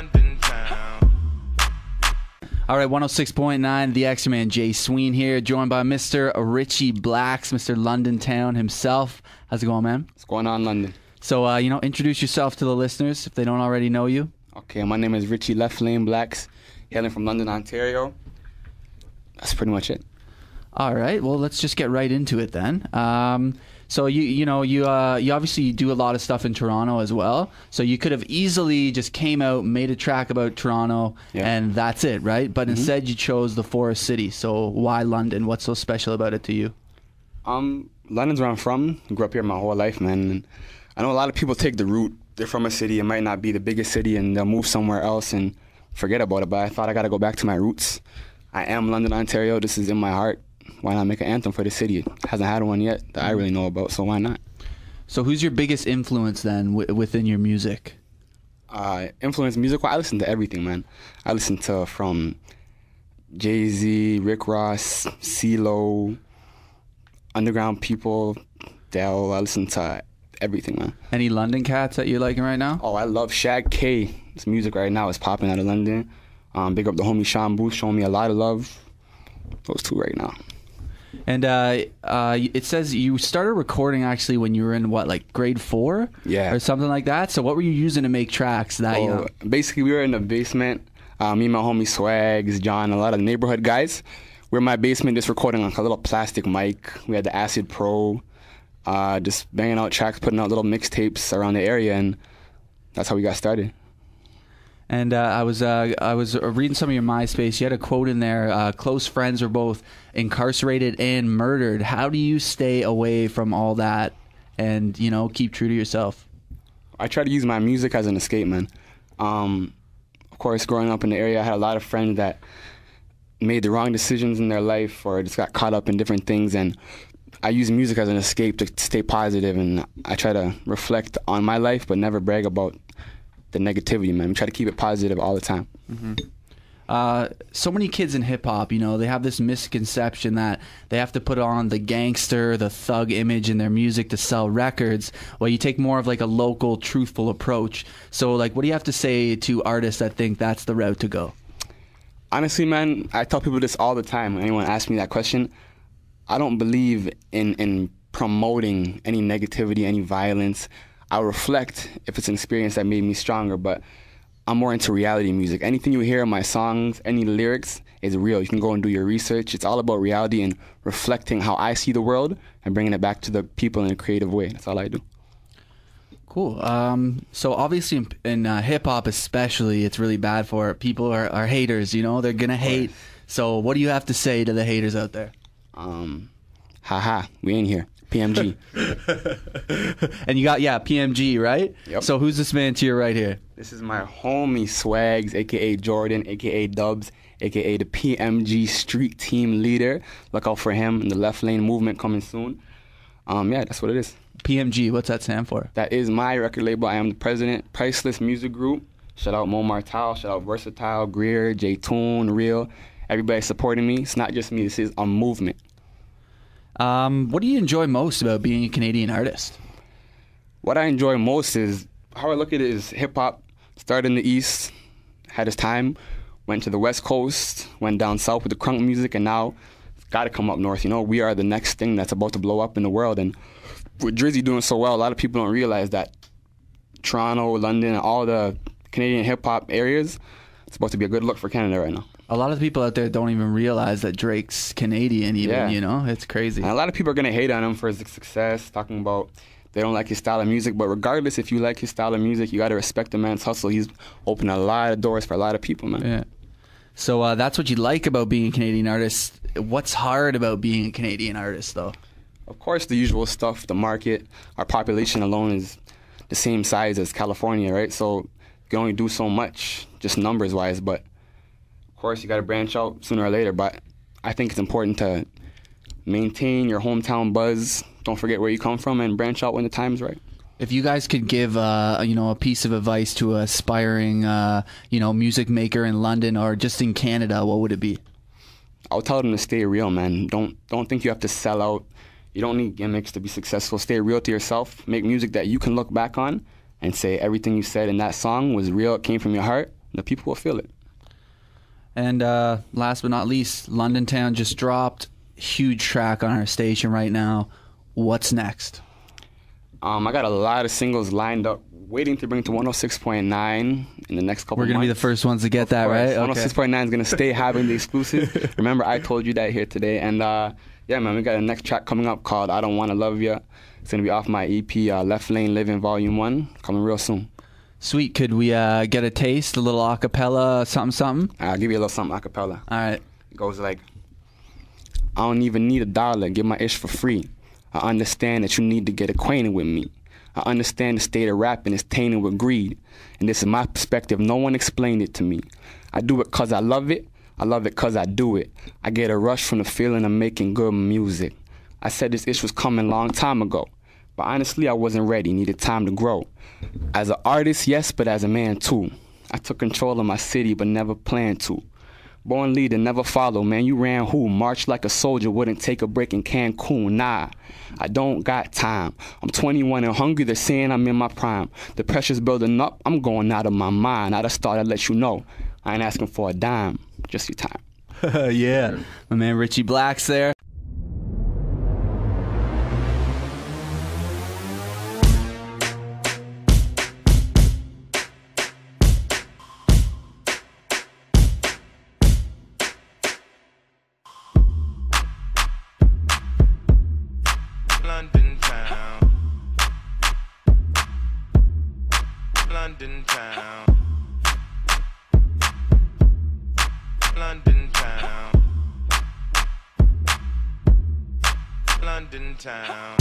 London town. All right, 106.9, the extra man, Jsween here, joined by Mr. Richie Blackz, Mr. London Town himself. How's it going, man? What's going on, London? So, introduce yourself to the listeners if they don't already know you. Okay, my name is Richie Blackz, hailing from London, Ontario. That's pretty much it. All right, well, let's just get right into it then. So you obviously do a lot of stuff in Toronto as well. So you could have easily just came out, made a track about Toronto, and that's it, right? But instead you chose the Forest City. So why London? What's so special about it to you? London's where I'm from. I grew up here my whole life, man. And I know a lot of people take the route. They're from a city. It might not be the biggest city, and they'll move somewhere else and forget about it. But I thought I got to go back to my roots. I am London, Ontario. This is in my heart. Why not make an anthem for the city? It hasn't had one yet that I really know about, so why not? So who's your biggest influence then within your music? Influence music? Well, I listen to everything, man. I listen to from Jay-Z, Rick Ross, CeeLo, underground people, Dell. I listen to everything, man. Any London cats that you're liking right now? Oh, I love Shag K. His music right now is popping out of London. Big up the homie Sean Booth, showing me a lot of love. Those two right now. And it says you started recording actually when you were in grade 4? Yeah. Or something like that. So what were you using to make tracks that young? Basically, we were in the basement. Me and my homie Swags, John, a lot of neighborhood guys. We were in my basement just recording on a little plastic mic. We had the Acid Pro, just banging out tracks, putting out little mixtapes around the area, and that's how we got started. And I was reading some of your MySpace. You had a quote in there, close friends were both incarcerated and murdered. How do you stay away from all that and, keep true to yourself? I try to use my music as an escape, man. Of course, growing up in the area, I had a lot of friends that made the wrong decisions in their life or just got caught up in different things. And I use music as an escape to stay positive, and I try to reflect on my life but never brag about the negativity, man. We try to keep it positive all the time. So many kids in hip-hop, they have this misconception that they have to put on the gangster, the thug image in their music to sell records. Well, you take more of a local, truthful approach. So, what do you have to say to artists that think that's the route to go? Honestly, man, I tell people this all the time. When anyone asks me that question, I don't believe in promoting any negativity, any violence. I'll reflect if it's an experience that made me stronger, but I'm more into reality music. Anything you hear in my songs, any lyrics, is real. You can go and do your research. It's all about reality and reflecting how I see the world and bringing it back to the people in a creative way. That's all I do. Cool. So obviously in hip-hop especially, it's really bad for it. People are haters, they're going to hate. So what do you have to say to the haters out there? Haha, we ain't here. PMG. And you got, PMG, right? Yep. So who's this man to your right here? This is my homie Swags, a.k.a. Jordan, a.k.a. Dubs, a.k.a. the PMG street team leader. Look out for him in the Left Lane movement coming soon. That's what it is. PMG, what's that stand for? That is my record label. I am the president. Priceless Music Group. Shout out Mo Martal, shout out Versatile, Greer, J-Tune, Real. Everybody supporting me. It's not just me. This is a movement. What do you enjoy most about being a Canadian artist? What I enjoy most is, how I look at it is hip-hop. Started in the East, had his time, went to the West Coast, went down south with the crunk music, and now it's got to come up north. We are the next thing that's about to blow up in the world. And with Drizzy doing so well, a lot of people don't realize that Toronto, London, and all the Canadian hip-hop areas, it's about to be a good look for Canada right now. A lot of the people out there don't even realize that Drake's Canadian even, It's crazy. And a lot of people are going to hate on him for his success, talking about they don't like his style of music. But regardless if you like his style of music, you got to respect the man's hustle. He's opened a lot of doors for a lot of people, man. Yeah. So that's what you like about being a Canadian artist. What's hard about being a Canadian artist, though? Of course, the usual stuff, the market. Our population alone is the same size as California, right? So you can only do so much, just numbers-wise, but of course, you got to branch out sooner or later, but I think it's important to maintain your hometown buzz. Don't forget where you come from and branch out when the time's right. If you guys could give, a piece of advice to an aspiring, music maker in London or just in Canada, what would it be? I'll tell them to stay real, man. Don't think you have to sell out. You don't need gimmicks to be successful. Stay real to yourself. Make music that you can look back on and say everything you said in that song was real. It came from your heart. The people will feel it. And last but not least, London Town just dropped. Huge track on our station right now. What's next? I got a lot of singles lined up, waiting to bring to 106.9 in the next couple months. We're going to be the first ones to get that, right? Okay. 106.9 is going to stay having the exclusive. Remember, I told you that here today. And yeah, man, we got a next track coming up called I Don't Wanna Love Ya. It's going to be off my EP, Left Lane Living Volume 1, coming real soon. Sweet. Could we get a taste, a little acapella, something? I'll give you a little something acapella. All right. It goes like, I don't even need $1, give my ish for free. I understand that you need to get acquainted with me. I understand the state of rapping is tainted with greed. And this is my perspective, no one explained it to me. I do it cause I love it cause I do it. I get a rush from the feeling of making good music. I said this ish was coming a long time ago. But honestly, I wasn't ready, needed time to grow. As an artist, yes, but as a man too. I took control of my city, but never planned to. Born leader, never follow, man, you ran who? March like a soldier, wouldn't take a break in Cancun, nah. I don't got time. I'm 21 and hungry, they're saying I'm in my prime. The pressure's building up, I'm going out of my mind. I just thought I'd let you know, I ain't asking for a dime, just your time. Yeah, my man Richie Blackz there. London town, London town, London town, London town.